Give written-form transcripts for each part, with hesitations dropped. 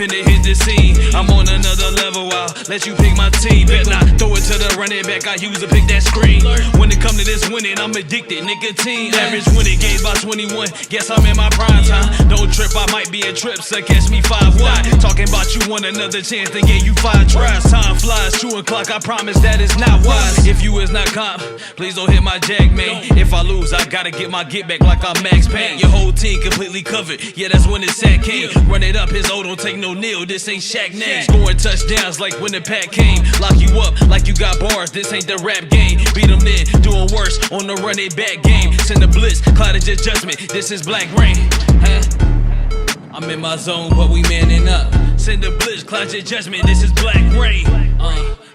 finna hit the scene. I'm on another level, I'll let you pick my team. Bet not throw it to the running back, I use to pick that screen. When it come to this winning, I'm addicted, nicotine. Average winning games by 21, guess I'm in my prime time. Don't trip, I might be a trip, so catch me 5 wide. Talking about you want another chance, they gave you 5 tries. Time flies, true o'clock, I promise that is not wise. If you is not comp, please don't hit my jack, man. If I lose, I gotta get my get back like I'm Max Payne. Your whole team completely covered, yeah, that's when it's sack came. Run it up, his O don't take no kneel, this ain't Shaq name. Scoring touchdowns like when the pack came. Lock you up like you got bars, this ain't the rap game. Beat them then, doing worse on the running back game. Send the blitz, cloud is judgment, this is Blackreign. I'm in my zone, but we manning up. Send the blitz, cloud your judgment, this is Blackreign.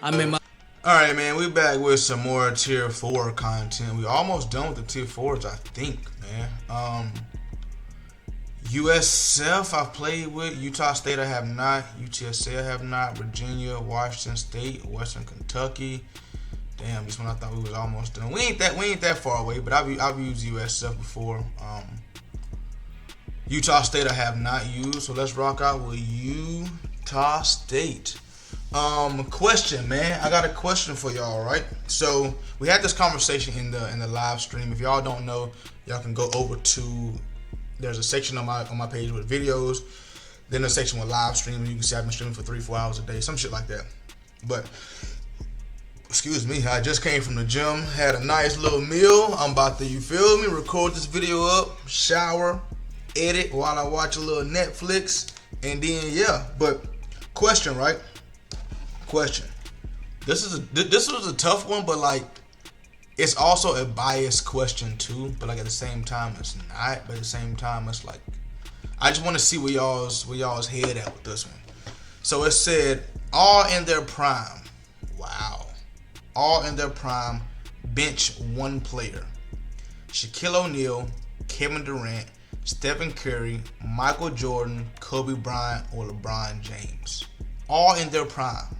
I'm in my... Alright, man, we back with some more tier 4 content. We almost done with the tier 4s, I think, man. USF I've played with, Utah State I have not, UTSA I have not, Virginia, Washington State, Western Kentucky. Damn, this one I thought we was almost done. We ain't that far away, but I've used USF before. Utah State I have not used, so let's rock out with Utah State. Question, man. I got a question for y'all, right? So we had this conversation in the live stream. If y'all don't know, y'all can go over to, there's a section on my page with videos, then a section with live streaming. You can see I've been streaming for 3-4 hours a day, some shit like that. But excuse me, I just came from the gym, had a nice little meal. I'm about to, you feel me, record this video up, shower, edit while I watch a little Netflix, and then yeah. But question, right? Question. This was a tough one, but like it's also a biased question too. But like at the same time, it's not. But at the same time, it's like I just want to see where y'all's head at with this one. So it said all in their prime. Wow. All in their prime. Bench one player. Shaquille O'Neal, Kevin Durant, Stephen Curry, Michael Jordan, Kobe Bryant, or LeBron James. All in their prime.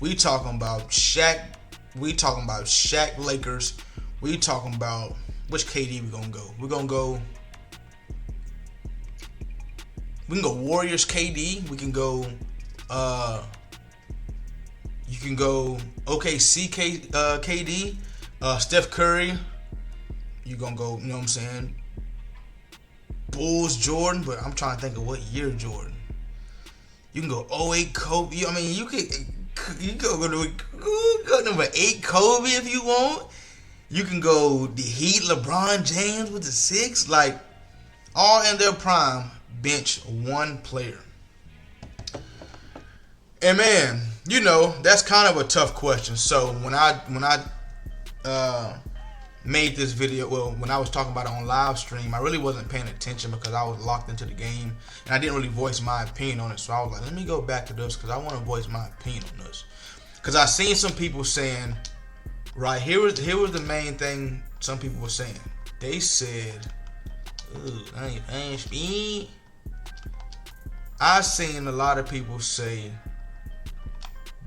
We talking about Shaq. We talking about Shaq Lakers. We talking about which KD we gonna go. We can go Warriors KD. We can go. You can go OKC KD. Steph Curry. You gonna go? You know what I'm saying? Bulls Jordan, but I'm trying to think of what year Jordan. You can go 08 Kobe. I mean, you can go number 8 Kobe if you want. You can go the Heat LeBron James with the 6. Like all in their prime, bench one player. And man, you know that's kind of a tough question. So when I made this video, well, when I was talking about it on live stream, I really wasn't paying attention because I was locked into the game and I didn't really voice my opinion on it. So I was like, let me go back to this because I want to voice my opinion on this. Because I seen some people saying, right, here was the main thing some people were saying. They said, ooh, I ain't speed. I seen a lot of people say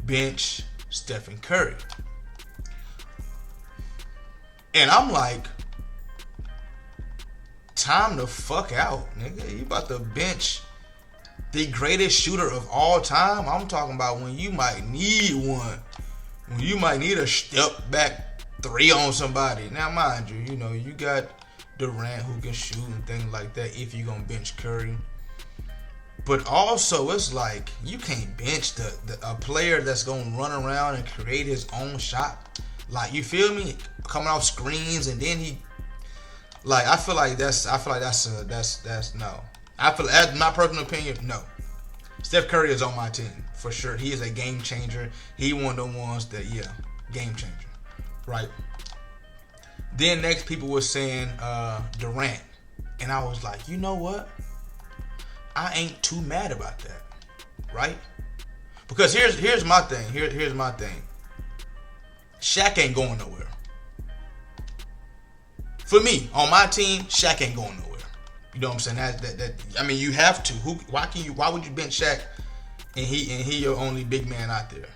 bench Stephen Curry. And I'm like, time the fuck out, nigga. You about to bench the greatest shooter of all time? I'm talking about when you might need one. When you might need a step back 3 on somebody. Now, mind you, you know, you got Durant who can shoot and things like that if you're going to bench Curry. But also, it's like, you can't bench a player that's going to run around and create his own shot. Like, you feel me? Coming off screens and then he, like, I feel like that's no. I feel, that's my personal opinion, no. Steph Curry is on my team for sure. He is a game changer. He one of the ones that, yeah, game changer, right? Then next people were saying Durant, and I was like, you know what? I ain't too mad about that, right? Because here's my thing. Here's my thing. Shaq ain't going nowhere. For me, on my team, Shaq ain't going nowhere. You know what I'm saying? That I mean, you have to. Why would you bench Shaq and he your only big man out there?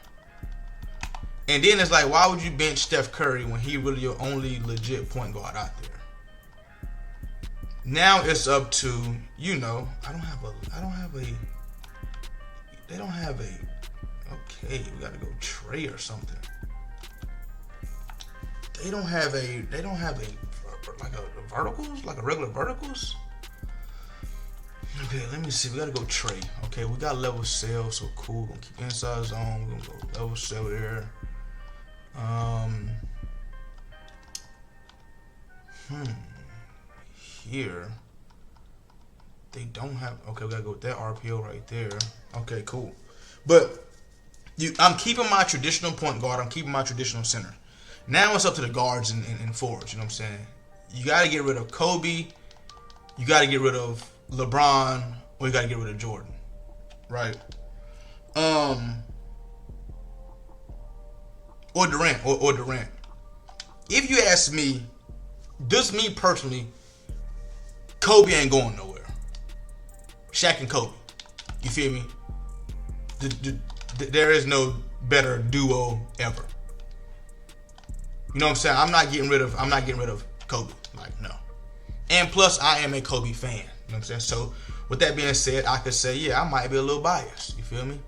And then it's like, why would you bench Steph Curry when he really your only legit point guard out there? Now it's up to, you know, I don't have a They don't have a. Okay, we gotta go Trey or something. They don't have a. Like a verticals, like a regular verticals. Okay, let me see. We gotta go Trey. Okay, we got level sale, so cool. We're gonna keep inside zone. We're gonna go level sale there. Here they don't have. Okay, we gotta go with that RPO right there. Okay, cool. But I'm keeping my traditional point guard. I'm keeping my traditional center. Now it's up to the guards and forwards. You know what I'm saying? You gotta get rid of Kobe. You gotta get rid of LeBron, or you gotta get rid of Jordan, right? Or Durant, or Durant. If you ask me, just me personally, Kobe ain't going nowhere. Shaq and Kobe, you feel me? There is no better duo ever. You know what I'm saying? I'm not getting rid of Kobe. Like, no. And plus, I am a Kobe fan. You know what I'm saying? So, with that being said, I could say, yeah, I might be a little biased. You feel me?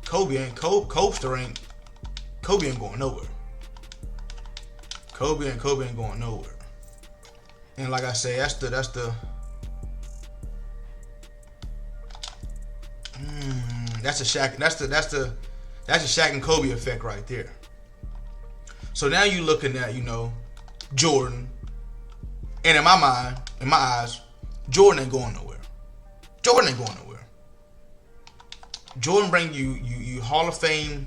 Kobe ain't going nowhere. Kobe ain't going nowhere. And like I say, that's the Shaq and Kobe effect right there. So now you looking at, Jordan, and in my eyes, Jordan ain't going nowhere. Jordan bring you Hall of Fame.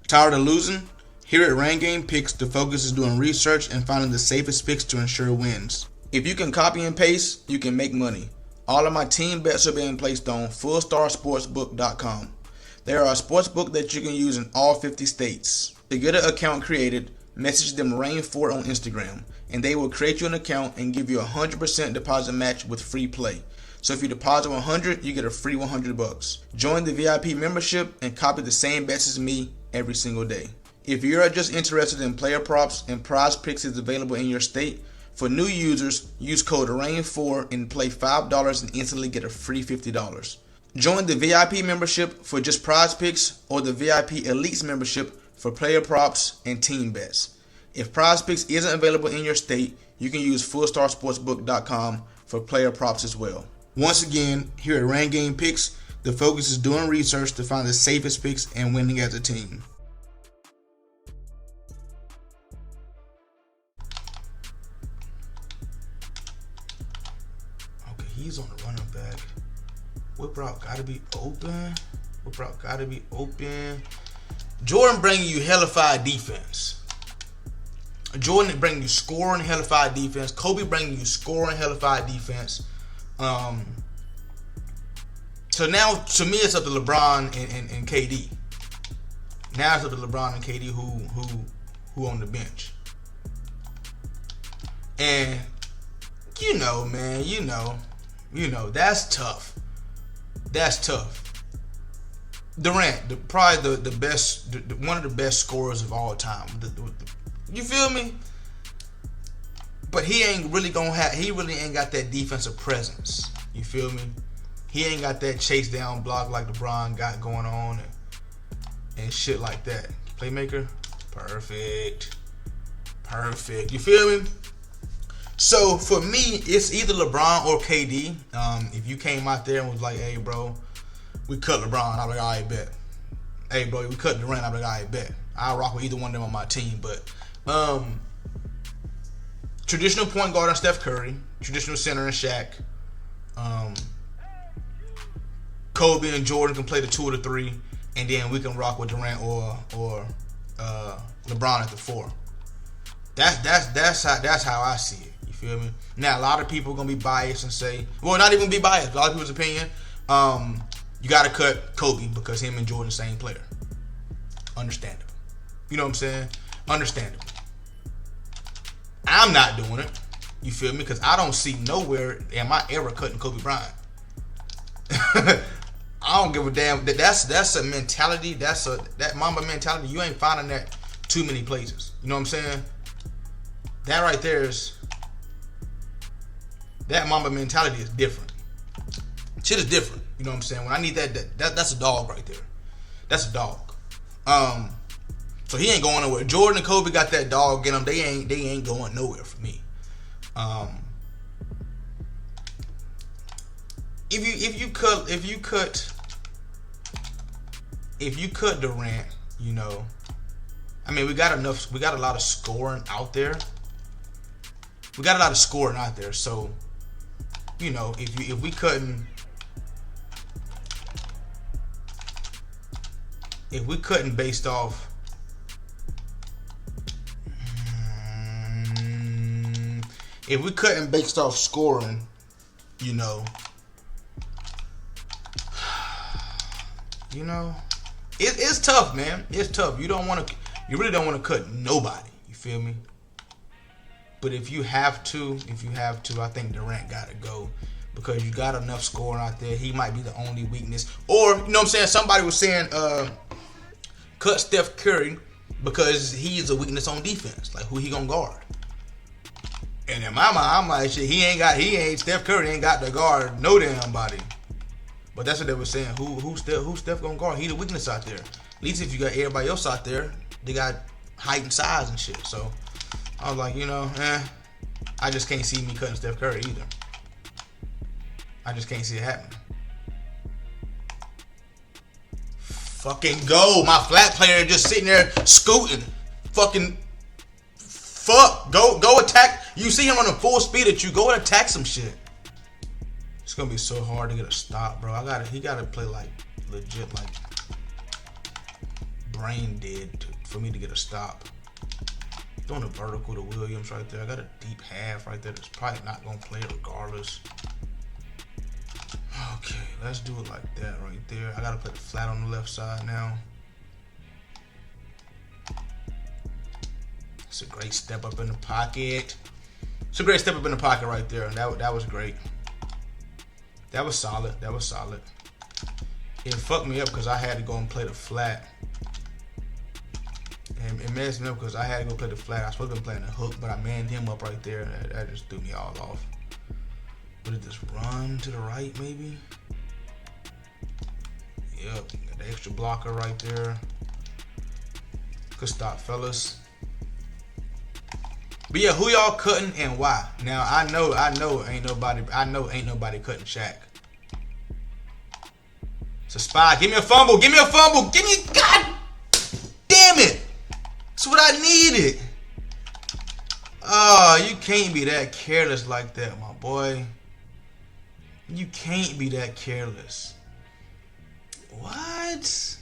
Tired of losing? Here at Rain Game Picks, the focus is doing research and finding the safest picks to ensure wins. If you can copy and paste, you can make money. All of my team bets are being placed on fullstarsportsbook.com. They are a sportsbook that you can use in all 50 states. To get an account created, message them Rain4 on Instagram, and they will create you an account and give you a 100% deposit match with free play. So if you deposit $100, you get a free $100. Join the VIP membership and copy the same bets as me every single day. If you are just interested in player props and prize picks is available in your state, for new users, use code RAIN4 and play $5 and instantly get a free $50. Join the VIP membership for just prize picks or the VIP Elites membership for player props and team bets. If prize picks isn't available in your state, you can use fullstarsportsbook.com for player props as well. Once again, here at Rain Game Picks, the focus is doing research to find the safest picks and winning as a team. Okay, he's on the running back. Whip route gotta be open. Jordan bringing you hellified defense. Jordan bringing you scoring hellified defense. Kobe bringing you scoring hellified defense. So now, to me, it's up to LeBron and KD. Now it's up to LeBron and KD who on the bench. And man, that's tough. Durant, probably the best, one of the best scorers of all time. You feel me? But he ain't really ain't got that defensive presence. You feel me? He ain't got that chase down block like LeBron got going on and shit like that. Playmaker, perfect. You feel me? So for me, it's either LeBron or KD. If you came out there and was like, "Hey, bro, we cut LeBron," I'm like, "All right, bet." Hey, bro, we cut Durant, I'm like, "All right, bet." I'll rock with either one of them on my team, but traditional point guard on Steph Curry, traditional center in Shaq. Kobe and Jordan can play the 2 or the 3, and then we can rock with Durant or LeBron at the 4. That's how I see it. You feel me? Now a lot of people are gonna be biased and say, well, not even be biased. A lot of people's opinion, you gotta cut Kobe because him and Jordan the same player. Understandable. You know what I'm saying? Understandable. I'm not doing it. You feel me? Because I don't see nowhere am I ever cutting Kobe Bryant. I don't give a damn. That's a mentality. That Mamba mentality. You ain't finding that too many places. You know what I'm saying? That right there is. That Mamba mentality is different. Shit is different. You know what I'm saying? When I need that's a dog right there. That's a dog. So he ain't going nowhere. Jordan and Kobe got that dog in them. They ain't going nowhere for me. If you cut Durant, you know, I mean, we got a lot of scoring out there. So, you know, if we couldn't based off scoring, you know, it's tough, man. It's tough. You really don't want to cut nobody. You feel me? But if you have to, I think Durant gotta go, because you got enough scoring out there. He might be the only weakness. Or, you know what I'm saying? Somebody was saying, cut Steph Curry because he's a weakness on defense. Like, who he gonna guard? And in my mind, I'm like, shit, Steph Curry ain't got to guard no damn body. But that's what they were saying. Who Steph gonna guard? He the weakness out there. At least if you got everybody else out there, they got height and size and shit. So I was like, I just can't see me cutting Steph Curry either. I just can't see it happening. Fucking go. My flat player just sitting there scooting. Fucking fuck. Go attack. You see him running full speed at you. Go and attack some shit. It's gonna be so hard to get a stop, bro. He gotta play like legit, like brain dead for me to get a stop. Throwing a vertical to Williams right there. I got a deep half right there that's probably not gonna play regardless. Okay, let's do it like that right there. I gotta play the flat on the left side now. It's a great step up in the pocket. It's a great step up in the pocket right there. That was great. That was solid. It fucked me up because I had to go and play the flat. And it messed me up because I had to go play the flat. I was supposed to be playing the hook, but I manned him up right there. That just threw me all off. Would it just run to the right, maybe? Yep, got the extra blocker right there. Good stop, fellas. But yeah, who y'all cutting and why? Now I know ain't nobody cutting Shaq. It's a spy. Give me a fumble. God damn it. That's what I needed. Oh, you can't be that careless like that, my boy. You can't be that careless. What?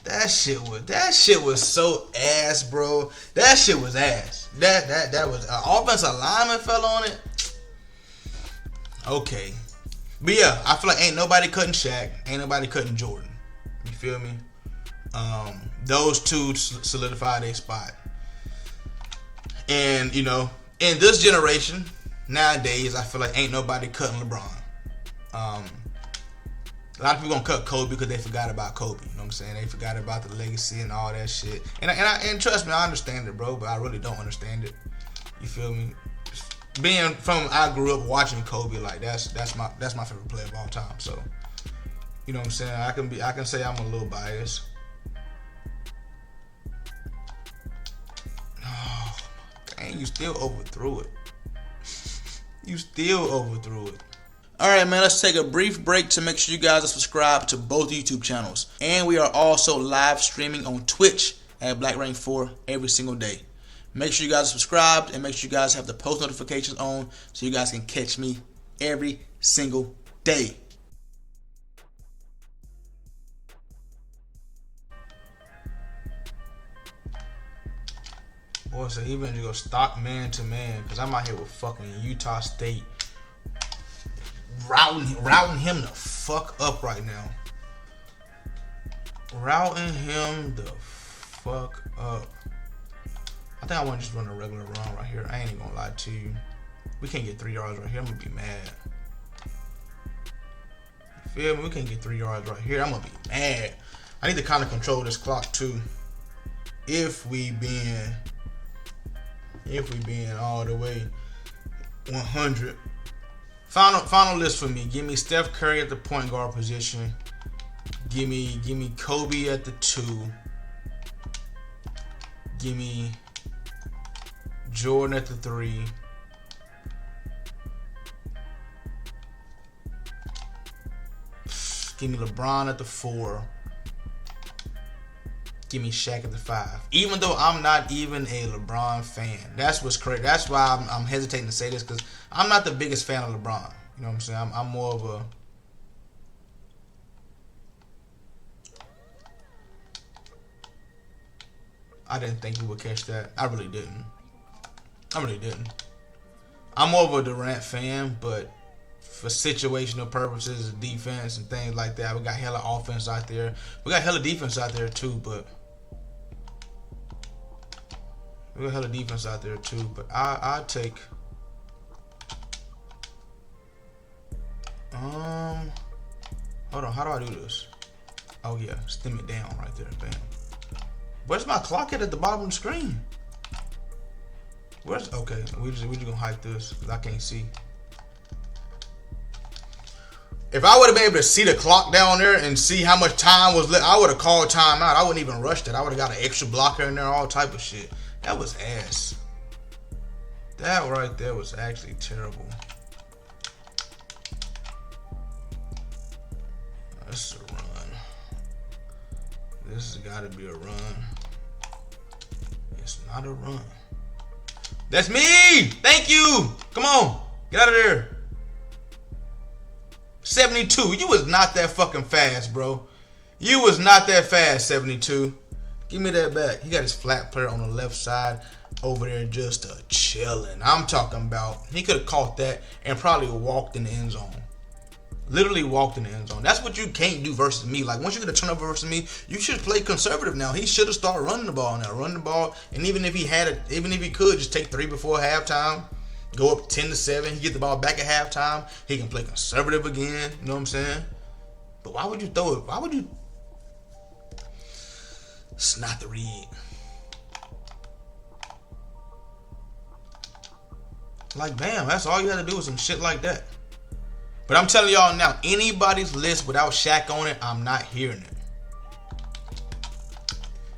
That shit was so ass, bro. That shit was ass. That was offensive lineman fell on it. Okay. But yeah, I feel like ain't nobody cutting Shaq, ain't nobody cutting Jordan. You feel me? Those two solidify their spot. And you know, in this generation, nowadays, I feel like ain't nobody cutting LeBron. A lot of people gonna cut Kobe because they forgot about Kobe. You know what I'm saying? They forgot about the legacy and all that shit. And trust me, I understand it, bro. But I really don't understand it. You feel me? I grew up watching Kobe. Like that's my favorite player of all time. So you know what I'm saying? I can say I'm a little biased. Oh, dang! You still overthrew it. Alright, man, let's take a brief break to make sure you guys are subscribed to both YouTube channels. And we are also live streaming on Twitch at Blackreign 4 every single day. Make sure you guys are subscribed and make sure you guys have the post notifications on so you guys can catch me every single day. Boy, so he better go stop man to man because I'm out here with fucking Utah State. Routing him the fuck up right now. Routing him the fuck up. I think I want to just run a regular run right here. I ain't even gonna lie to you. We can't get 3 yards right here. I'm gonna be mad. You feel me? We can't get 3 yards right here. I'm gonna be mad. I need to kind of control this clock too. If we being all the way 100. Final list for me. Give me Steph Curry at the point guard position. Give me Kobe at the 2. Give me Jordan at the 3. Give me LeBron at the 4. Give me Shaq at the 5. Even though I'm not even a LeBron fan. That's what's crazy. That's why I'm hesitating to say this, because I'm not the biggest fan of LeBron. You know what I'm saying? I'm more of a... I didn't think we would catch that. I really didn't. I'm more of a Durant fan, but for situational purposes, defense and things like that, we got hella offense out there. We got hella defense out there too, but I take hold on, how do I do this? Oh yeah, stem it down right there, bam. Where's my clock at the bottom of the screen? Okay, we just gonna hide this because I can't see. If I would have been able to see the clock down there and see how much time was left, I would have called timeout. I wouldn't even rushed it. I would have got an extra blocker in there, all type of shit. That was ass. That right there was actually terrible. That's a run. This has got to be a run. It's not a run. That's me! Thank you! Come on! Get out of there. 72. You was not that fucking fast, bro. You was not that fast, 72. Give me that back. He got his flat player on the left side over there just chilling. I'm talking about he could have caught that and probably walked in the end zone. Literally walked in the end zone. That's what you can't do versus me. Like, once you get a turnover versus me, you should play conservative now. He should have started running the ball now. Run the ball. And even if he could, just take 3 before halftime. Go up 10-7. He get the ball back at halftime. He can play conservative again. You know what I'm saying? But why would you throw it? Why would you? It's not the read. Like, bam. That's all you had to do was some shit like that. But I'm telling y'all now, anybody's list without Shaq on it, I'm not hearing it.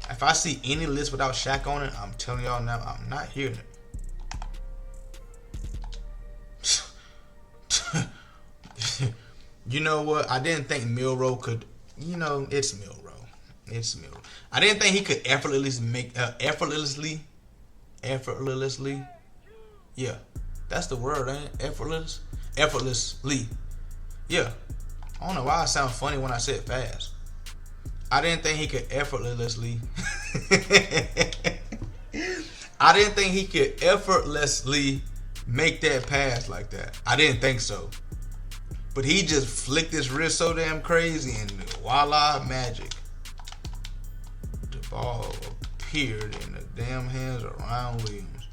If I see any list without Shaq on it, I'm telling y'all now, I'm not hearing it. You know what? I didn't think Milroe could. You know, it's Milroe. It's Milroe. I didn't think he could effortlessly make effortlessly. Yeah, that's the word, ain't it? Effortlessly. Yeah. I don't know why I sound funny when I say it fast. I didn't think he could effortlessly. I didn't think he could effortlessly make that pass like that. I didn't think so. But he just flicked his wrist so damn crazy and voila, magic. The ball appeared in the damn hands of Ryan Williams.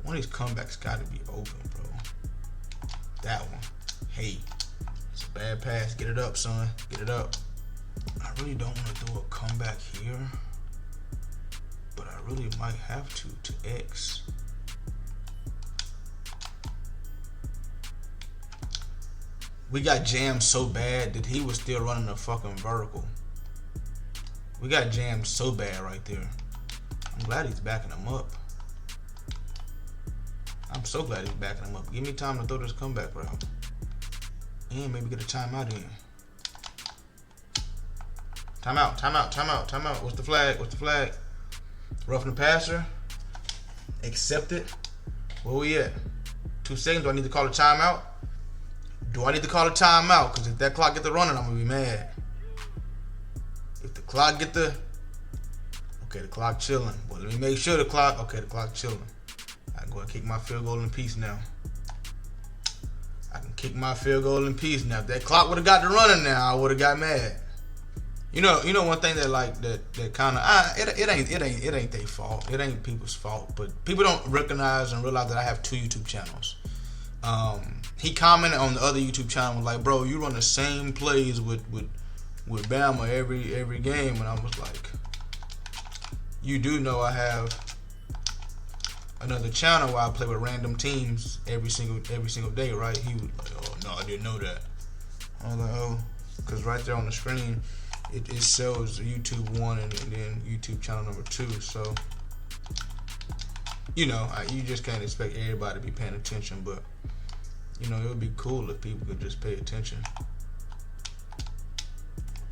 One of these comebacks got to be open, bro. That one. Hey, it's a bad pass. Get it up, son. Get it up. I really don't want to do a comeback here, but I really might have to X. We got jammed so bad that he was still running a fucking vertical. We got jammed so bad right there. I'm glad he's backing him up. I'm so glad he's backing him up. Give me time to throw this comeback route. And maybe get a timeout in. Timeout. What's the flag? Roughing the passer. Accept it. Where we at? 2 seconds. Do I need to call a timeout? Because if that clock get the running, I'm going to be mad. If the clock get the... Okay, the clock chilling. Well, let me make sure the clock... Okay, the clock chilling. I can go and kick my field goal in peace now. If that clock would have got to running now, I would have got mad. You know one thing that kind of it ain't their fault. It ain't people's fault, but people don't recognize and realize that I have 2 YouTube channels. He commented on the other YouTube channel, was like, "Bro, you run the same plays with Bama every game," and I was like, "You do know I have another channel where I play with random teams every single day, right?" He was like, "Oh no, I didn't know that." I was like, "Oh," because right there on the screen it shows YouTube 1 and then YouTube channel number 2. So, you know, you just can't expect everybody to be paying attention, but you know, it would be cool if people could just pay attention.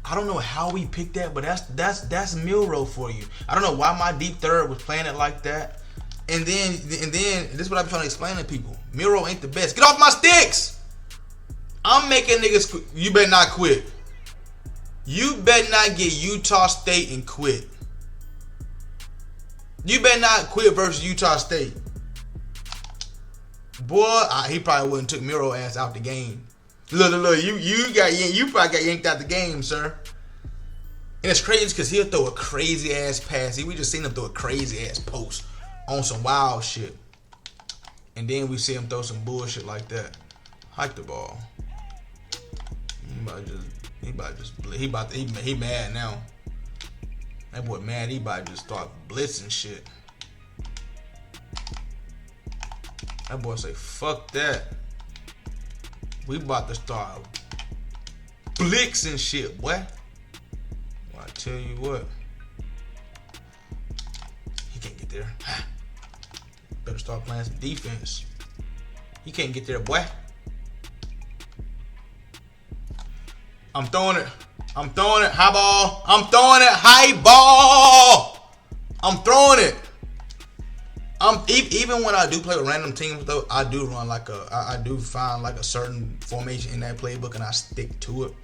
I don't know how we picked that, but that's Milrow for you. I don't know why my deep third was playing it like that. And then this is what I'm trying to explain to people. Milrow ain't the best. Get off my sticks! I'm making niggas quit. You better not quit. You better not get Utah State and quit. You better not quit versus Utah State. Boy, he probably wouldn't took Milrow ass out the game. Look, you probably got yanked out the game, sir. And it's crazy because he'll throw a crazy ass pass. We just seen him throw a crazy ass post on some wild shit. And then we see him throw some bullshit like that. Hike the ball. He mad now. That boy mad. He about to just start blitzing shit. That boy say, fuck that. We about to start blitzing shit, boy. Well, I tell you what. He can't get there. Better start playing some defense. He can't get there, boy. I'm throwing it. High ball. I'm throwing it. High ball. I'm throwing it. Even when I do play with random teams, though, I do run I do find like a certain formation in that playbook and I stick to it.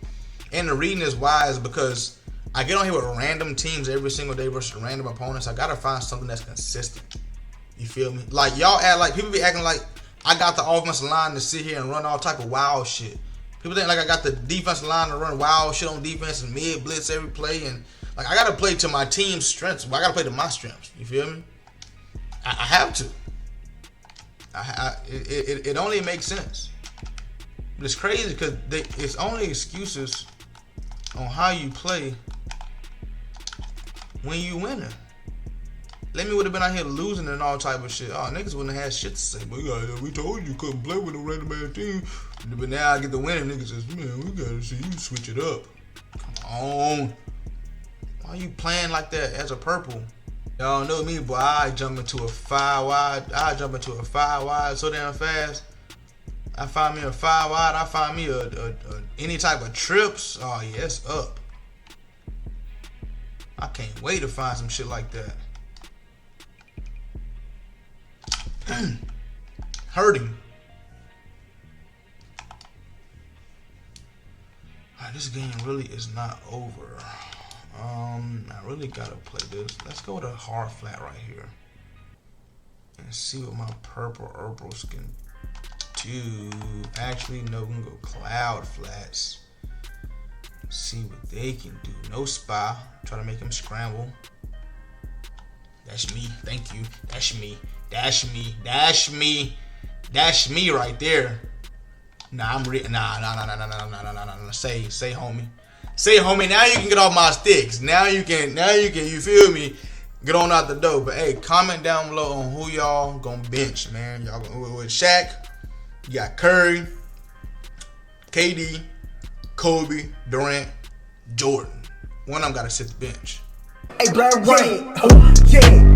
And the reason is why is because I get on here with random teams every single day versus random opponents. I gotta find something that's consistent. You feel me? Like y'all act like people be acting like I got the offensive line to sit here and run all type of wild shit. People think like I got the defensive line to run wild shit on defense and mid blitz every play, and like I gotta play to my team's strengths. But I gotta play to my strengths. You feel me? I have to. It only makes sense. But it's crazy because it's only excuses on how you play when you winning. Let me would have been out here losing and all type of shit. Oh, niggas wouldn't have had shit to say. But we told you couldn't play with a random ass team. But now I get the winning. Niggas says, man, we gotta see you switch it up. Come on. Why you playing like that as a purple? Y'all know me, boy. I jump into a 5 wide so damn fast. I find me a 5 wide. I find me any type of trips. Oh yeah, it's up. I can't wait to find some shit like that. Hurting. This game really is not over. I really gotta play this. Let's go to hard flat right here and see what my purple herbals can do. Actually, no, we can go cloud flats. See what they can do. No spy. Try to make them scramble. That's me. Thank you. That's me. That's me. That's me. That's me right there. Nah, I'm nah. Say homie. Say homie, now you can get off my sticks. Now you can, you feel me? Get on out the door. But hey, comment down below on who y'all gonna bench, man. Y'all with Shaq, you got Curry, KD, Kobe, Durant, Jordan. One of them gotta sit the bench. Hey, Blackreign, yeah.